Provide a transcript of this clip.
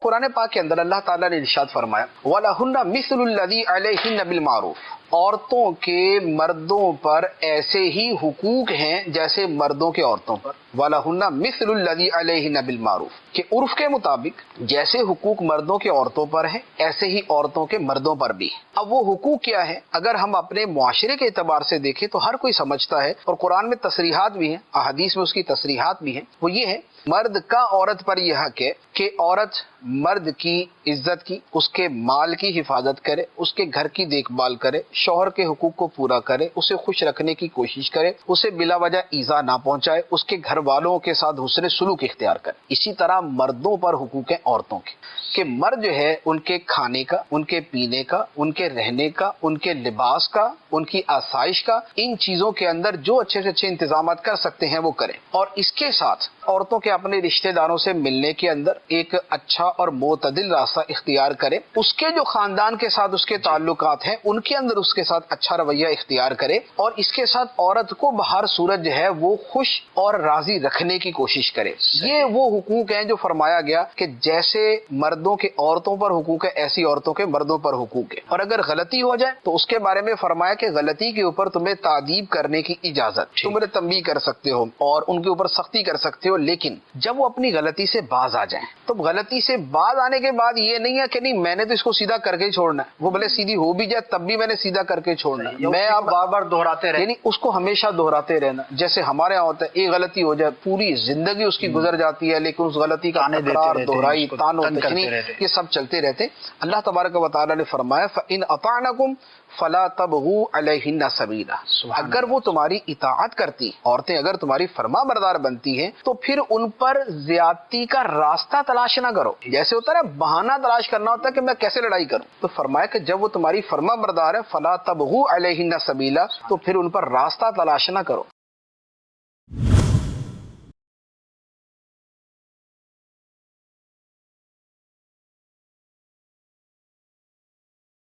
قرآن پاک کے اندر اللہ تعالیٰ نے ارشاد فرمایا وَلَهُنَّ مِثْلُ الَّذِي عَلَيْهِنَّ بِالْمَعْرُوفِ، عورتوں کے مردوں پر ایسے ہی حقوق ہیں جیسے مردوں کے عورتوں پر. وَلَهُنَّ مِثْلُ الَّذِي عَلَيْهِنَّ بِالْمَعْرُوفِ، کہ عرف کے مطابق جیسے حقوق مردوں کے عورتوں پر ہیں ایسے ہی عورتوں کے مردوں پر بھی ہیں. اب وہ حقوق کیا ہے؟ اگر ہم اپنے معاشرے کے اعتبار سے دیکھیں تو ہر کوئی سمجھتا ہے، اور قرآن میں تصریحات بھی ہیں، احادیث میں اس کی تصریحات بھی ہیں. وہ یہ ہے مرد کا عورت پر یہ حق ہے کہ عورت مرد کی عزت کی، اس کے مال کی حفاظت کرے، اس کے گھر کی دیکھ بھال کرے، شوہر کے حقوق کو پورا کرے، اسے خوش رکھنے کی کوشش کرے، اسے بلا وجہ ایذا نہ پہنچائے، اس کے گھر والوں کے ساتھ حسن سلوک اختیار کرے. اسی طرح مردوں پر حقوق ہیں عورتوں کے، کہ مرد جو ہے ان کے کھانے کا، ان کے پینے کا، ان کے رہنے کا، ان کے لباس کا، ان کی آسائش کا، ان چیزوں کے اندر جو اچھے سے اچھے انتظامات کر سکتے ہیں وہ کریں. اور اس کے ساتھ عورتوں کے اپنے رشتہ داروں سے ملنے کے اندر ایک اچھا اور معتدل راستہ اختیار کرے. اس کے جو خاندان کے ساتھ اس کے تعلقات ہیں ان کے اندر اس کے ساتھ اچھا رویہ اختیار کرے، اور اس کے ساتھ عورت کو بہر صورت جو ہے وہ خوش اور راضی رکھنے کی کوشش کرے. یہ وہ حقوق ہیں جو فرمایا گیا کہ جیسے مردوں کے عورتوں پر حقوق ہے ایسی عورتوں کے مردوں پر حقوق ہے. اور اگر غلطی ہو جائے تو اس کے بارے میں فرمایا کہ غلطی کے اوپر تمہیں تعدیب کرنے کی اجازت، تم انہیں تنبیہ کر سکتے ہو اور ان کے اوپر سختی کر سکتے ہو، لیکن جب وہ اپنی غلطی سے باز آ جائیں تو غلطی سے باز آنے کے بعد یہ نہیں ہے کہ نہیں میں نے تو اس کو سیدھا کر کے ہی چھوڑنا ہے، وہ بھلے سیدھی ہو بھی جائے تب بھی میں نے سیدھا کر کے چھوڑنا ہے. میں اب بار بار دہراتے رہے، یعنی اس کو ہمیشہ دہراتے رہنا. جیسے ہمارے یہاں ہوتا ہے ایک غلطی ہو جائے پوری زندگی اس کی گزر جاتی ہے، لیکن اس غلطی کا تکرار، دہرائی، تان و تشنیع یہ سب چلتے رہتے. اللہ تبارک و تعالیٰ نے فرمایا فَإِنْ أَطَعْنَكُمْ فَلَا تَبْغُوا عَلَيْهِنَّ سَبِيلًا، اگر وہ تمہاری اطاعت کرتی، عورتیں اگر تمہاری فرما بردار بنتی ہیں تو پھر ان پر زیادتی کا راستہ تلاش نہ کرو. جیسے ہوتا ہے نا بہانہ تلاش کرنا ہوتا ہے کہ میں کیسے لڑائی کروں، تو فرمایا کہ جب وہ تمہاری فرما بردار ہے فَلَا تَبْغُوا عَلَيْهِنَّ سَبِيلًا، تو پھر ان پر راستہ تلاش نہ کرو.